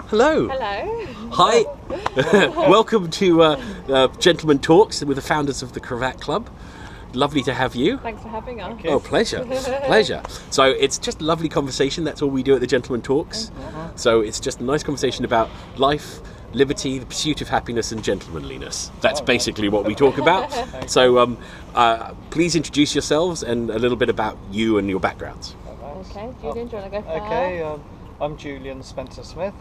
Hello. Hello. Hi. Welcome to Gentlemen Talks with the founders of the Cravat Club. Lovely to have you. Thanks for having us. Oh, pleasure. Pleasure. So it's just a lovely conversation. That's all we do at the Gentlemen Talks. So it's just a nice conversation about life, liberty, the pursuit of happiness and gentlemanliness. That's basically what we talk about. So please introduce yourselves and a little bit about you and your backgrounds. Okay, Julian, do you want to go first? Okay, I'm Julian Smith.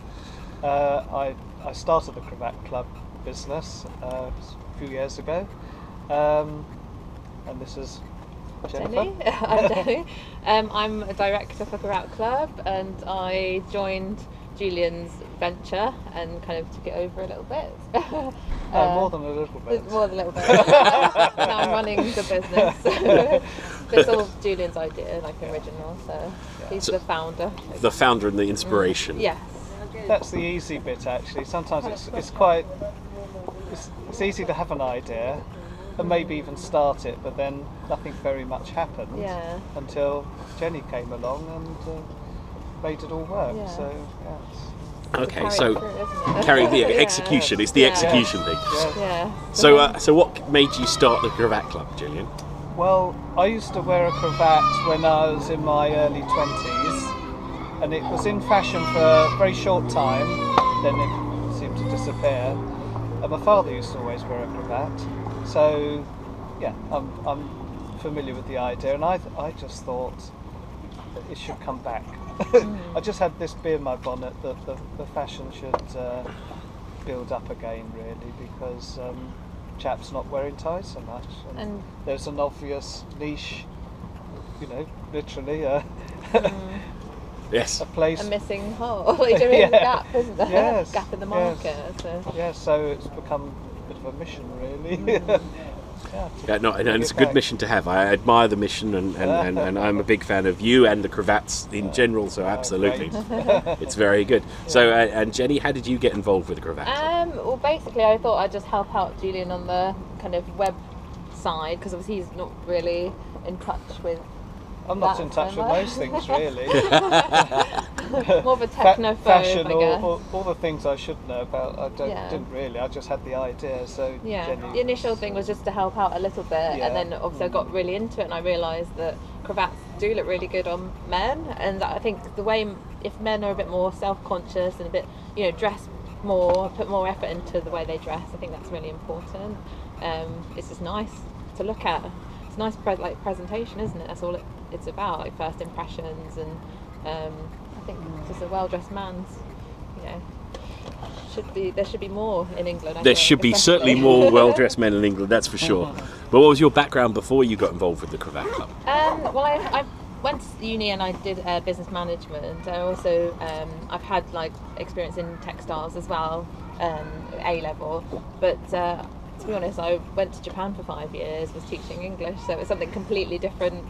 I started the Cravat Club business a few years ago, and this is Jennifer. Jenny. I'm Jenny. I'm a director for Cravat Club, and I joined Julian's venture and kind of took it over a little bit. More than a little bit. More than a little bit. Now I'm running the business. It's all Julian's idea, like original, so he's the founder. The founder and the inspiration. Yes. That's the easy bit, actually. Sometimes it's quite it's easy to have an idea and maybe even start it, but then nothing very much happened until Jenny came along and made it all work. Yeah. So yes. Okay, so carry the execution. It's the execution thing. Yeah. So what made you start the Cravat Club, Julian? Well, I used to wear a cravat when I was in my early 20s, and it was in fashion for a very short time, then it seemed to disappear. And my father used to always wear a cravat, so yeah, I'm familiar with the idea, and I just thought that it should come back. I just had this beer in my bonnet that the fashion should build up again, really, because chaps not wearing ties so much, and there's an obvious niche, literally Yes. a place, a missing hole. There is a gap, isn't there? Yes. Gap in the market. Yes. So it's become a bit of a mission, really. And it's a good mission to have. I admire the mission, and I'm a big fan of you and the Cravats in general. So absolutely, it's very good. So and Jenny, how did you get involved with the Cravats? Well, basically, I thought I'd just help out Julian on the kind of web side, because obviously he's not really in touch with. I'm not in touch with most things, really. More of a technophobe, fashion, I guess. all the things I should know about. I didn't really. I just had the idea. So Jenny, the initial thing was just to help out a little bit, and then obviously I got really into it, and I realised that cravats do look really good on men, and I think the way if men are a bit more self-conscious and a bit, dress more, put more effort into the way they dress, I think that's really important. It's just nice to look at. It's a nice presentation, isn't it? That's all it's about, like first impressions, and I think just a well-dressed man's, there should be more in England. There should be certainly more well-dressed men in England, that's for sure. But what was your background before you got involved with the Cravat Club? Well, I went to uni and I did business management. I also I've had experience in textiles as well, A level, but. To be honest, I went to Japan for 5 years, was teaching English, so it's something completely different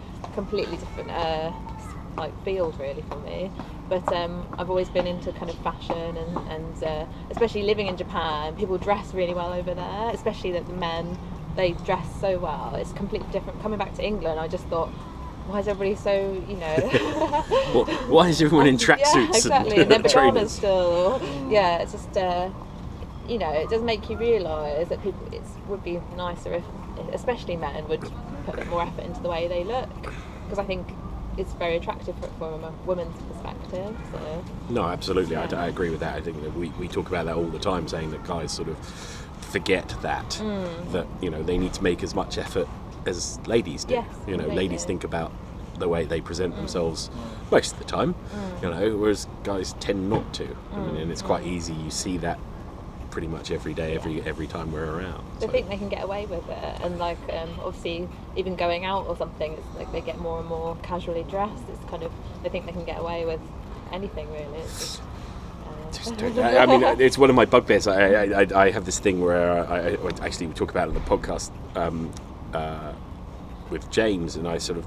field really for me. But I've always been into kind of fashion, and especially living in Japan, people dress really well over there, especially the men, they dress so well. It's completely different. Coming back to England, I just thought, why is everybody so, Why is everyone in tracksuits? Yeah, exactly, and then pajamas trainers? still. Yeah, it's just... it does make you realise that it would be nicer if, especially men, would put a bit more effort into the way they look, because I think it's very attractive from a woman's perspective. So. No, absolutely, I agree with that. I think that we talk about that all the time, saying that guys sort of forget that they need to make as much effort as ladies do. Yes, ladies think about the way they present themselves most of the time, whereas guys tend not to. And it's quite easy. You see that pretty much every day, every time we're around. They think they can get away with it, and obviously even going out or something, it's like they get more and more casually dressed. It's kind of, they think they can get away with anything really. It's just, I mean, it's one of my bugbears. I have this thing where I actually talk about it in the podcast with James, and I sort of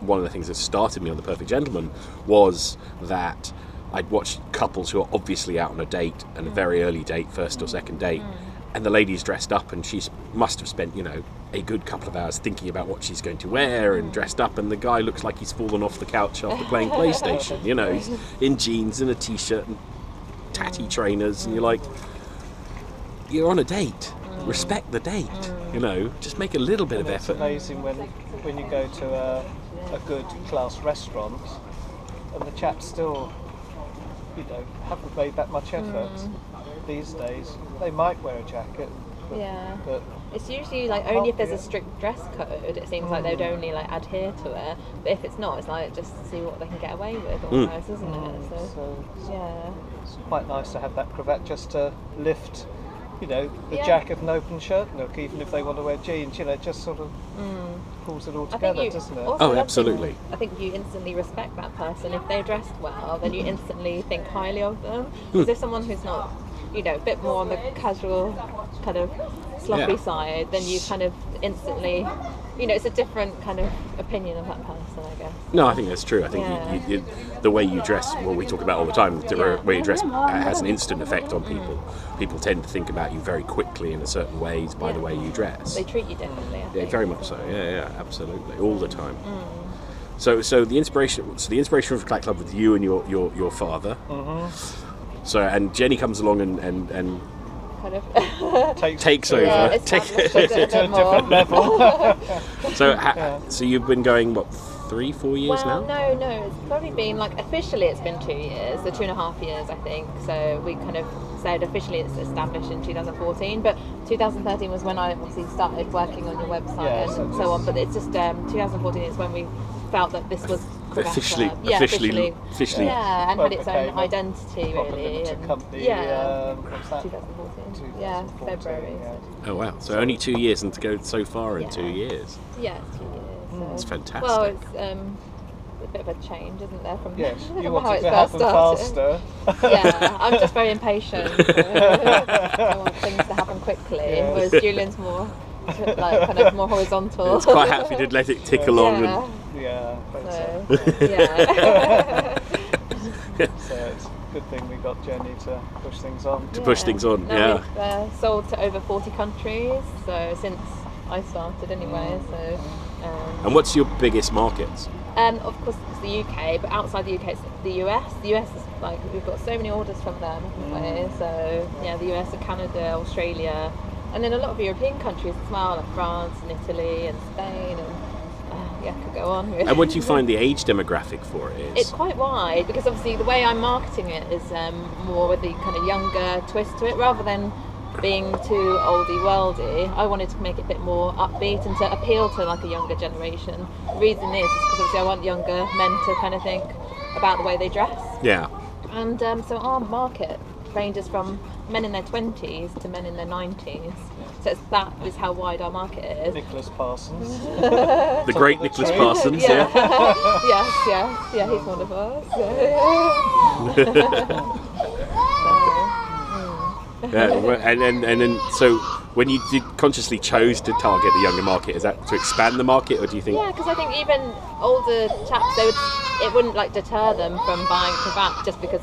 one of the things that started me on The Perfect Gentleman was that I'd watched couples who are obviously out on a date, and a very early date, first or second date, and the lady's dressed up, and she must have spent, a good couple of hours thinking about what she's going to wear and dressed up, and the guy looks like he's fallen off the couch after playing PlayStation. He's in jeans and a t-shirt and tatty trainers, and you're like, you're on a date. Respect the date. You know, just make a little bit of It's effort. amazing when you go to a good class restaurant and the chaps still, you know, haven't made that much effort. These days they might wear a jacket, but it's usually like only if there's a strict dress code. It seems like they'd only like adhere to it, but if it's not, it's like just see what they can get away with almost, isn't it? So it's quite nice to have that cravat just to lift, you know, the jack of an open shirt look, even if they want to wear jeans, you know, it just sort of pulls it all together, doesn't it? Oh, absolutely. I think you instantly respect that person. If they're dressed well, then you instantly think highly of them. Because if someone who's not, you know, a bit more on the casual kind of sloppy side, then you kind of instantly, you know, it's a different kind of opinion of that person, I guess. No, I think that's true. I think you, the way you dress, well, we talk about all the time, the way you dress has an instant effect on people. People tend to think about you very quickly in a certain ways by the way you dress. They treat you differently, I Yeah, think. very much so. Yeah, absolutely, all the time. So the inspiration for Cravat Club with you and your father. So and Jenny comes along and Kind of takes over. Yeah, Take- established a bit to a more. different level. so you've been going what 3-4 years Well, now? no, it's probably been like officially it's been 2 years, so 2.5 years I think. So we kind of said officially it's established in 2014, but 2013 was when I obviously started working on your website and so on. But it's just 2014 is when we felt that this was Cravat Officially, Club. Yeah, officially. Yeah, and Well, had its became own a identity proper really. limited And company, what's that? 2014. Yeah, 2014, February. yeah. Oh wow! So only 2 years, and to go so far in 2 years. Yeah, it's 2 years. So. It's fantastic. Well, it's a bit of a change, isn't there, from Yes, you how want it it to first happen started. faster. Yeah, I'm just very impatient. So I want things to happen quickly, whereas Julian's more like kind of more horizontal. It's quite happy to let it tick along. Yeah. Yeah, but, So, yeah. so it's a good thing we got Jenny to push things on. To push things on, Now we've sold to over 40 countries, so since I started anyway. So. And what's your biggest markets? Of course, it's the UK, but outside the UK, it's the US. The US is like we've got so many orders from them, haven't we? So yeah, the US and Canada, Australia, and then a lot of European countries as well, like France and Italy and Spain, and yeah, could go on. Really. And what do you find the age demographic for it is? It's quite wide because obviously the way I'm marketing it is more with the kind of younger twist to it, rather than being too oldie worldy. I wanted to make it a bit more upbeat and to appeal to like a younger generation. The reason is because obviously I want younger men to kind of think about the way they dress. Yeah. And so our market ranges from men in their 20s to men in their 90s. So that is how wide our market is. Nicholas Parsons. The great Nicholas Parsons, Yeah. Yes, he's one of us. Yeah, well, and then so when you consciously chose to target the younger market, is that to expand the market, or do you think? Yeah, because I think even older chaps, it wouldn't like deter them from buying a cravat just because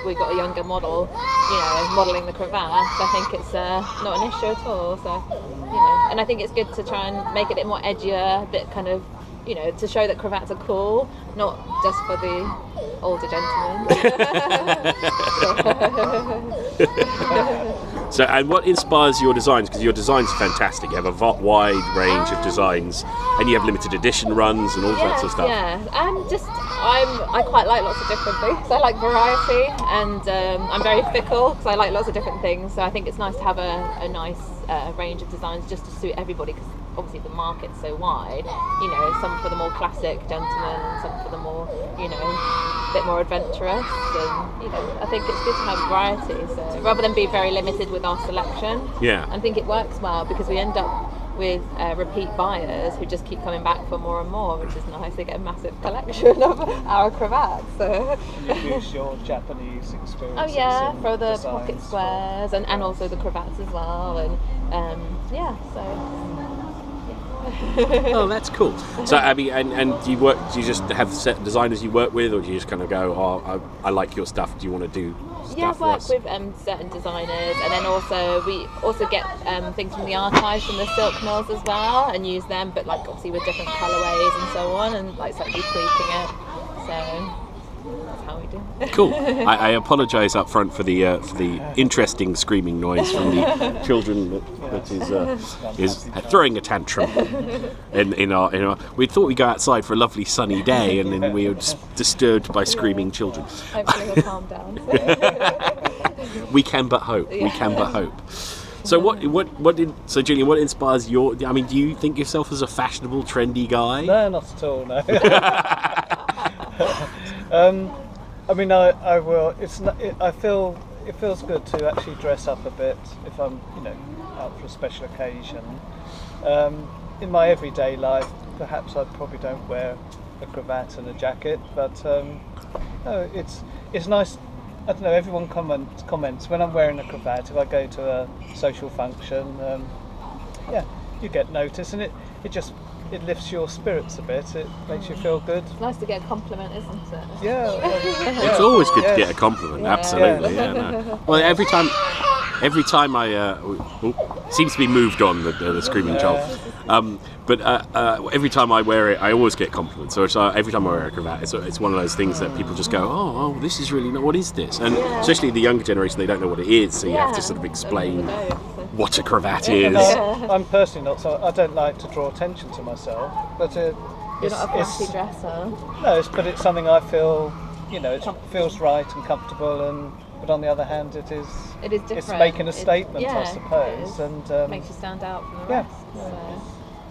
we've got a younger model, you know, modelling the cravat. I think it's not an issue at all. So, you know, and I think it's good to try and make it a bit more edgier, a bit kind of, you know, to show that cravats are cool, not just for the older gentlemen. So, and what inspires your designs? Because your designs are fantastic. You have a wide range of designs, and you have limited edition runs and all sorts of stuff. Yeah, I quite like lots of different things. I like variety, and I'm very fickle because I like lots of different things. So I think it's nice to have a nice range of designs just to suit everybody, because obviously the market's so wide. You know, some for the more classic gentlemen, and some for the more, you know, a bit more adventurous. And you know, I think it's good to have variety. So rather than be very limited with our selection, I think it works well because we end up with repeat buyers who just keep coming back for more and more, which is nice. They get a massive collection of our cravats. So. You use your Japanese experience. Oh yeah, for the pocket squares and also the cravats as well, and Oh, that's cool. So, Abby, and do you just have set designers you work with, or do you just kind of go, oh, I like your stuff, do you want to do stuff I for work us? with certain designers, and then also we also get things from the archives from the silk mills as well, and use them, but like obviously with different colourways and so on, and like slightly tweaking it. So that's how we do. Cool. I apologise up front for the interesting screaming noise from the children that is throwing a tantrum. In our we thought we'd go outside for a lovely sunny day, and then we were disturbed by screaming children. Hopefully he'll calm down. We can but hope. We can but hope. So so Julian, what inspires your? I mean, do you think yourself as a fashionable, trendy guy? No, not at all. No. I mean, I will. I feel it feels good to actually dress up a bit if I'm, out for a special occasion. In my everyday life, perhaps I probably don't wear a cravat and a jacket, but no, it's nice. I don't know, everyone comments when I'm wearing a cravat, if I go to a social function, you get noticed, and it lifts your spirits a bit, it makes you feel good. It's nice to get a compliment, isn't it? Yeah. It's always good to get a compliment, absolutely. Yeah, no. Well, every time I seems to be moved on the screaming child. But every time I wear it, I always get compliments. So every time I wear a cravat, it's one of those things that people just go, oh, this is really, what is this? And especially the younger generation, they don't know what it is, so you have to sort of explain what a cravat is. No, I'm personally not, so I don't like to draw attention to myself. But You're not a flashy dresser. No, but it's something I feel, it feels right and comfortable, but on the other hand, it is different. It's making a statement, I suppose, and makes you stand out from the rest. So.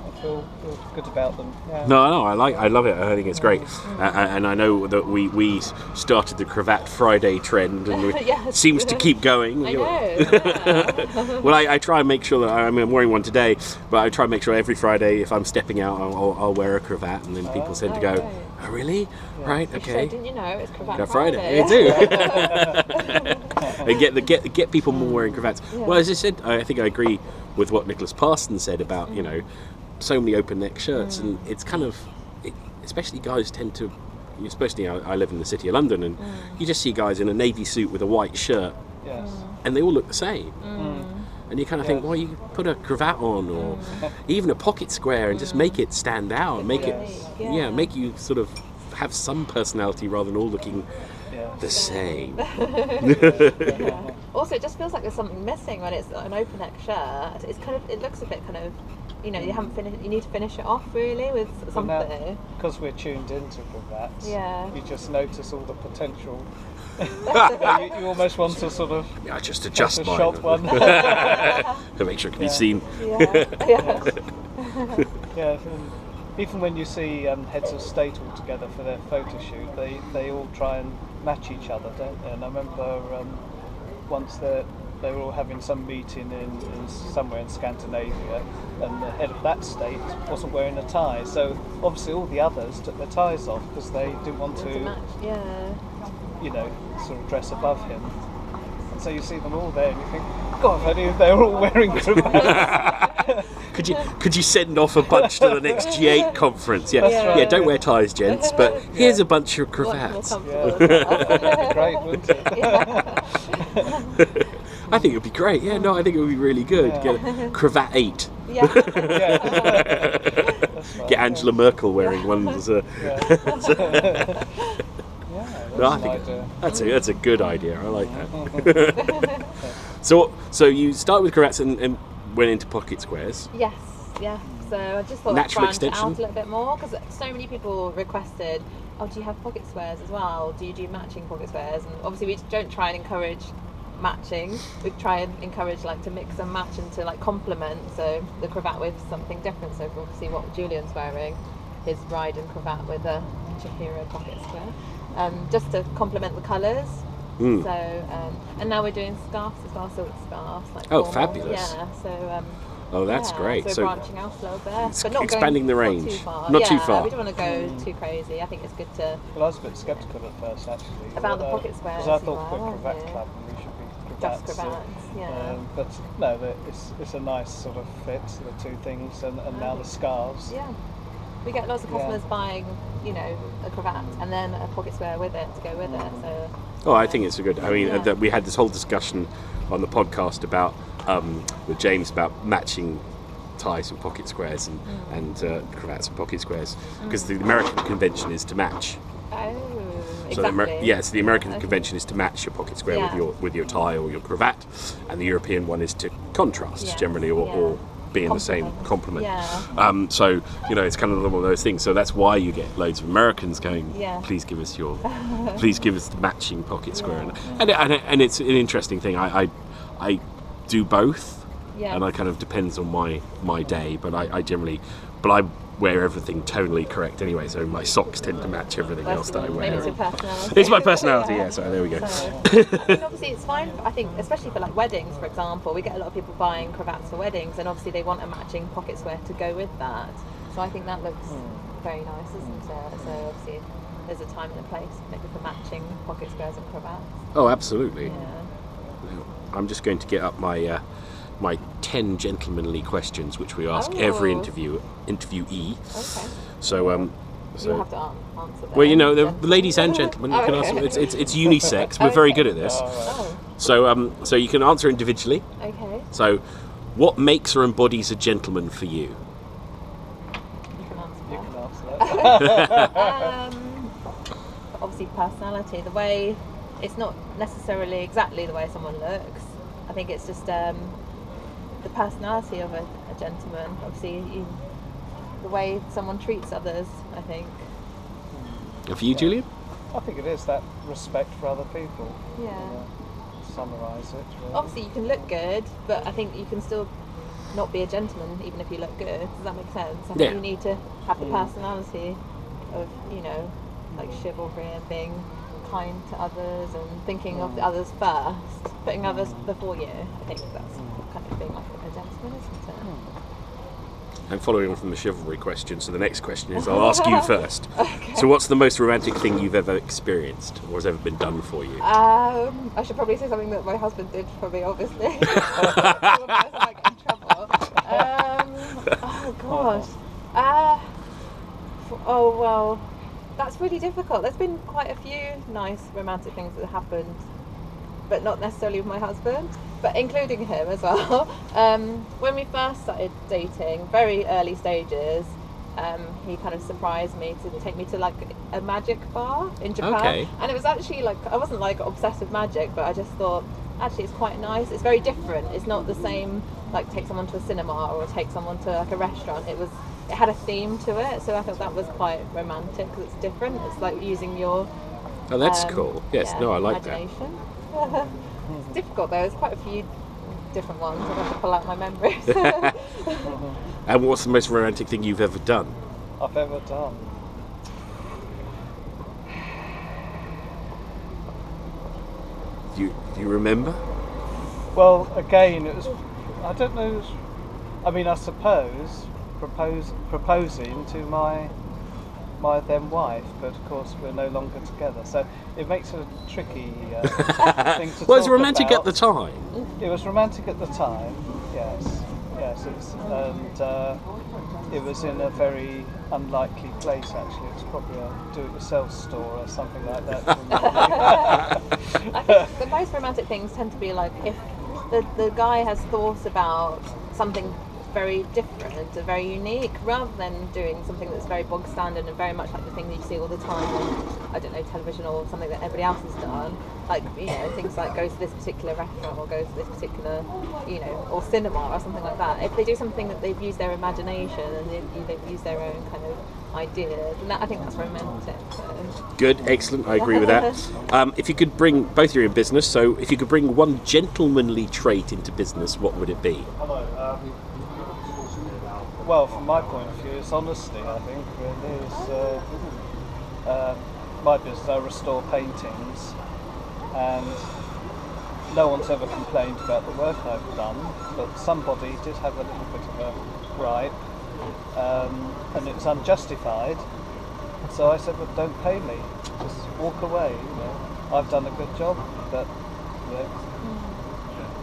I feel good about them. Yeah. No, I love it. I think it's great, and I know that we started the Cravat Friday trend, and it seems to keep going. I know. Well, I try and make sure that I'm wearing one today, but I try and make sure every Friday, if I'm stepping out, I'll wear a cravat, and then people tend to go, "Oh, really? Yeah. Right? Okay." So, didn't you know it's Cravat Friday? I do. And get people more wearing cravats. Yeah. Well, as I said, I think I agree with what Nicholas Parsons said about so many open neck shirts, and it's kind of, especially guys tend to, especially I live in the city of London, and you just see guys in a navy suit with a white shirt, and they all look the same. And you kind of think, well, you could put a cravat on, or even a pocket square, and just make it stand out, make you sort of have some personality rather than all looking the same. Also, it just feels like there's something missing when it's an open neck shirt. It looks a bit kind of, you haven't finished. You need to finish it off really with something. Because we're tuned into cravats. You just notice all the potential. you almost want to sort of just adjust mine. Shop one to make sure it can be seen. Even when you see heads of state all together for their photo shoot, they all try and match each other, don't they? And I remember once they were all having some meeting in somewhere in Scandinavia, and the head of that state wasn't wearing a tie, so obviously all the others took their ties off because they didn't want to match, sort of dress above him. And so you see them all there and you think, God, if I knew they were all wearing cravats. Could you send off a bunch to the next G8 conference? Yeah, don't wear ties, gents, but here's a bunch of cravats. Great, wouldn't it? I think it would be great. Yeah, no, I think it would be really good. Get Cravat 8. Get Angela Merkel wearing one. No, I think that's a good idea. I like that. So you start with cravats and went into pocket squares. Yes. So I just thought I'd branch it out a little bit more, because so many people requested, oh, do you have pocket squares as well? Do you do matching pocket squares? And obviously we don't try and encourage matching. We try and encourage to mix and match and to complement. So the cravat with something different. So obviously what Julian's wearing, his riding cravat with a Chihiro pocket square, just to complement the colours. So and now we're doing scarves as well, silk scarves. Formal. Fabulous! Yeah, so that's great. So branching out a little bit, but not expanding the range. Not too far. We don't want to go too crazy. I think it's good to. Well, I was a bit sceptical at first, actually. About the pocket squares. Because I thought the Cravat Club we should be cravats. Just cravats, but no, it's a nice sort of fit, the two things, and now the scarves. Yeah. We get lots of customers buying, a cravat and then a pocket square with it to go with it. So. I think it's a good. I mean, that we had this whole discussion on the podcast about with James about matching ties with pocket squares and cravats with pocket squares, because the American convention is to match. Oh. So the exactly. so the American convention is to match your pocket square with your tie or your cravat, and the European one is to contrast generally, or be in the same complement. Yeah. So it's kind of one of those things. So that's why you get loads of Americans going, please give us the matching pocket square, and it's an interesting thing. I do both, and I kind of depends on my day, but I generally, I wear everything tonally correct anyway, so my socks tend to match everything else that I wear. Maybe it's your personality. It's my personality, so there we go. So, I mean, obviously it's fine, I think, especially for like weddings, for example. We get a lot of people buying cravats for weddings, and obviously they want a matching pocket square to go with that. So I think that looks very nice, isn't it? So obviously there's a time and a place maybe for matching pocket squares and cravats. Oh, absolutely. Yeah. I'm just going to get up my 10 gentlemanly questions, which we ask every interviewee. Okay. So, you have to answer them. well, the ladies and gentlemen, you can answer. It's unisex. We're very good at this. Oh. So you can answer individually. Okay. So, what makes or embodies a gentleman for you? You can answer You that. can answer that. Obviously personality, the way, it's not necessarily exactly the way someone looks. I think it's just the personality of a gentleman. Obviously the way someone treats others, I think. And for you, Julian? I think it is that respect for other people. Yeah. Summarise it. Really. Obviously you can look good, but I think you can still not be a gentleman even if you look good. Does that make sense? I think you need to have the personality of, like chivalry and being kind to others and thinking of the others first, putting others before you. I think that's kind of being like a gentleman, isn't it? And following on from the chivalry question, so the next question is, I'll ask you first. Okay. So what's the most romantic thing you've ever experienced or has ever been done for you? I should probably say something that my husband did for me, obviously. Otherwise I might get in trouble. Oh gosh. Oh well, that's really difficult. There's been quite a few nice romantic things that have happened, but not necessarily with my husband, but including him as well. When we first started dating, very early stages, he kind of surprised me to take me to like a magic bar in Japan. And it was actually like, I wasn't like obsessed with magic, but I just thought actually it's quite nice. It's very different. It's not the same like take someone to a cinema or take someone to like a restaurant. It had a theme to it, so I thought that was quite romantic because it's different. It's like using your Oh, that's cool. Yes, no, I like that. It's difficult though. There's quite a few different ones. I have to pull out my memories. And what's the most romantic thing you've ever done? I've ever done. Do you remember? Well, again, it was. I don't know. I mean, I suppose proposing to my then wife, but of course we're no longer together, so it makes it a tricky thing to Well, it was talk romantic about. at the time. It was romantic at the time, yes, it was, and it was in a very unlikely place actually. It was probably a do-it-yourself store or something like that. I think the most romantic things tend to be like if the guy has thought about something very different and very unique, rather than doing something that's very bog standard and very much like the thing that you see all the time on, I don't know, television or something that everybody else has done. Like, things like go to this particular restaurant or go to this particular, or cinema or something like that. If they do something that they've used their imagination and they've used their own kind of ideas, and I think that's romantic. So. Good, excellent, I agree with that. If you could bring, both of you in business, so if you could bring one gentlemanly trait into business, what would it be? Well, from my point of view, it's honesty, I think, really. It's, my business, I restore paintings, and no one's ever complained about the work I've done, but somebody did have a little bit of a gripe, and it was unjustified. So I said, well, don't pay me, just walk away, I've done a good job, but,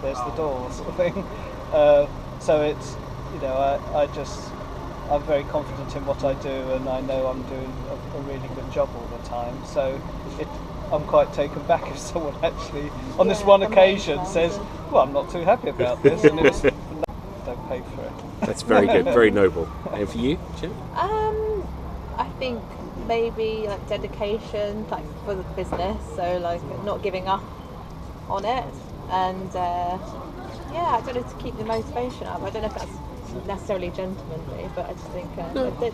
there's the door, sort of thing. So it's, I'm very confident in what I do, and I know I'm doing a really good job all the time. So I'm quite taken back if someone actually, on this one occasion, says, well, I'm not too happy about this, and it's, don't pay for it. That's very good, very noble. And for you, Jim? I think maybe like dedication, like for the business, so like not giving up on it, and I don't know, to keep the motivation up. I don't know if that's necessarily gentlemanly, but I just think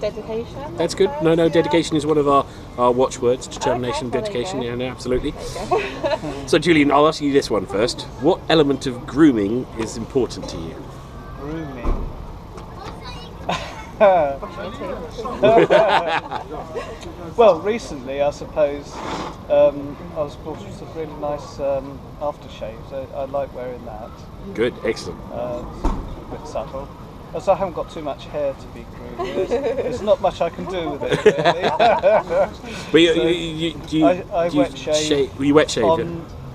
dedication. That's good. No, dedication is one of our watchwords. Determination, Okay, well, dedication. there you Yeah, no, absolutely. There you go. So, Julian, I'll ask you this one first. What element of grooming is important to you? Grooming. Well, recently, I suppose, I was bought some really nice aftershaves. I like wearing that. Good, excellent. It's a bit subtle. As I haven't got too much hair to be groomed, there's not much I can do with it, really. But I wet shave. You wet shave?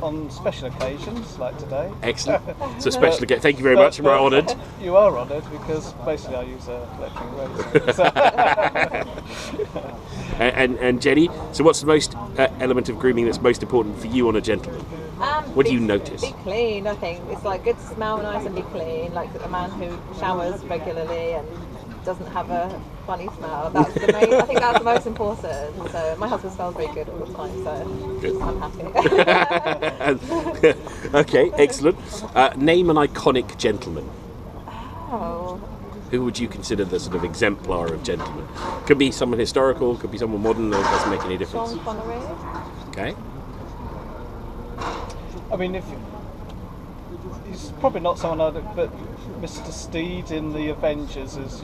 On special occasions, like today. Excellent. So special again. Thank you very much. We're honoured. You are honoured because basically I use a electric razor. And Jenny, so what's the most element of grooming that's most important for you on a gentleman? What do you notice? Be clean, I think. It's like good to smell nice and be clean, like a man who showers regularly and doesn't have a funny smell. That's the main, I think that's the most important. So my husband smells very good all the time, so good. I'm happy. Okay, excellent. Name an iconic gentleman. Oh. Who would you consider the sort of exemplar of gentleman? Could be someone historical, could be someone modern, it doesn't make any difference. Sean Connery. Okay. I mean, he's probably not someone but Mr. Steed in the Avengers is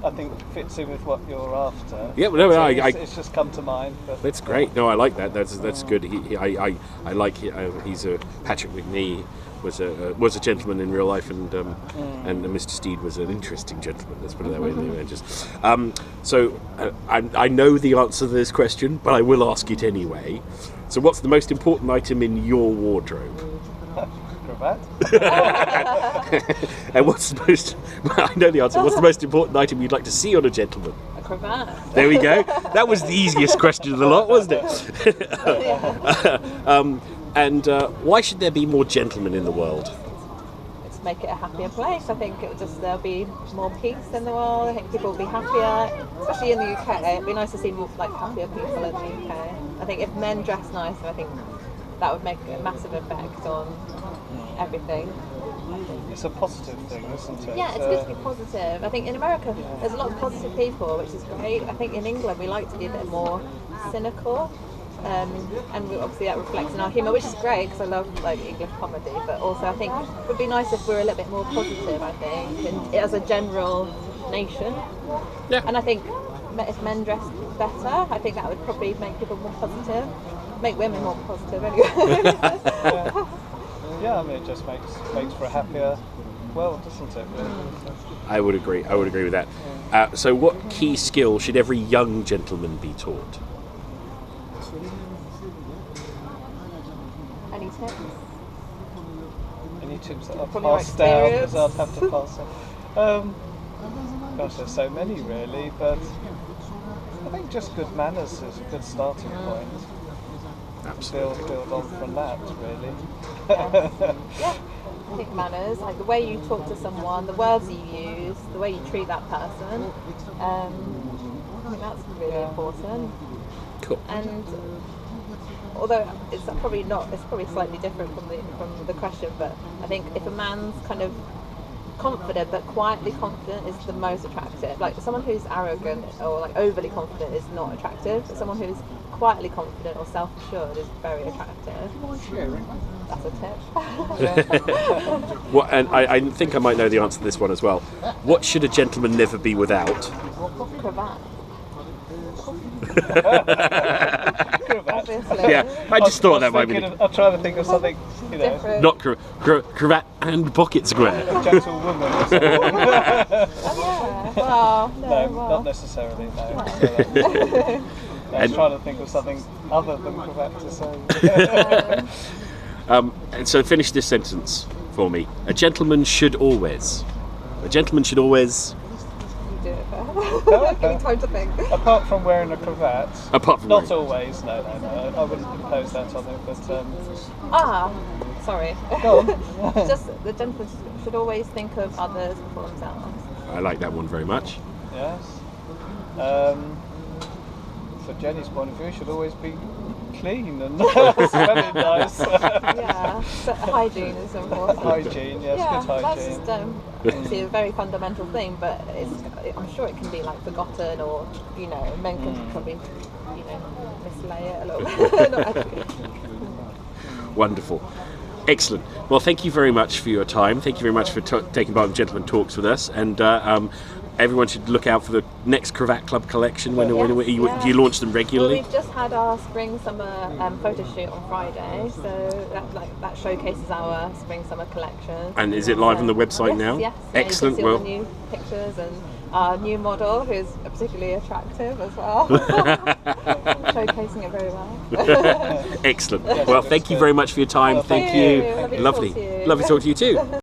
I think fits in with what you're after. Yeah, well, no, it's just come to mind. But that's great. No, I like that. That's good. I like. He's a Patrick McNee was a gentleman in real life, and Mr. Steed was an interesting gentleman. Let's put it that way in the Avengers. So I know the answer to this question, but I will ask it anyway. So, what's the most important item in your wardrobe? Cravat. And what's the most? Well, I know the answer. What's the most important item you'd like to see on a gentleman? A cravat. There we go. That was the easiest question of the lot, wasn't it? Why should there be more gentlemen in the world? It's to make it a happier place. I think there'll be more peace in the world. I think people will be happier, especially in the UK. It'd be nice to see more happier people in the UK. I think if men dress nice, I think that would make a massive effect on everything. It's a positive thing, isn't it? Yeah, it's good to be positive. I think in America there's a lot of positive people, which is great. I think in England we like to be a bit more cynical, and obviously that reflects in our humour, which is great because I love English comedy. But also I think it would be nice if we were a little bit more positive. I think, as a general nation. Yeah. And I think if men dressed better, I think that would probably make people more positive, make women more positive anyway. Yeah, I mean, it just makes for a happier world, doesn't it? Really? I would agree with that. So what key skill should every young gentleman be taught? Any tips? Any tips that I've From your passed down, experience? because I'd have to pass on. Gosh, there's so many really, but I think just good manners is a good starting point. Absolutely. Build on from that, really. Yeah, I think manners, like the way you talk to someone, the words you use, the way you treat that person. I think that's really important. Cool. And although it's probably slightly different from the question, but I think if a man's kind of confident but quietly confident is the most attractive. Like someone who's arrogant or overly confident is not attractive, but someone who's quietly confident or self-assured is very attractive. That's a tip. What, and I think I might know the answer to this one as well. What should a gentleman never be without? Cravat. Yeah, I just thought that might be. I'm trying to think of something, Different. Not cravat and pocket square. a gentlewoman or something. Oh, yeah. Well, No, well. not necessarily, no. I was trying to think of something other than cravat to say. And so finish this sentence for me. A gentleman should always. You do it first. Give me time to think. Apart from wearing a cravat. Apart from not wearing- always, no. I wouldn't impose that on him, but Sorry. go on. Just the gentleman should always think of others before themselves. I like that one very much. Yes. for Jenny's point of view, it should always be clean and smelling nice. Yeah, so hygiene is important. Hygiene, yes, Yeah, good that's hygiene. just obviously a very fundamental thing, but I'm sure it can be like forgotten, or men can probably mislay it a little bit. Not actually. Wonderful. Excellent. Well, thank you very much for your time. Thank you very much for taking part in Gentleman Talks with us. And everyone should look out for the next Cravat Club collection. When do you launch them regularly? Well, we've just had our spring-summer photo shoot on Friday, so that showcases our spring-summer collection. And is it live on the website now? Yes. Excellent. You can see all the new pictures and our new model, who's particularly attractive as well. Showcasing it very well. Excellent. Well, thank you very much for your time. Thank you. Lovely to talk to you. Lovely to talk to you too.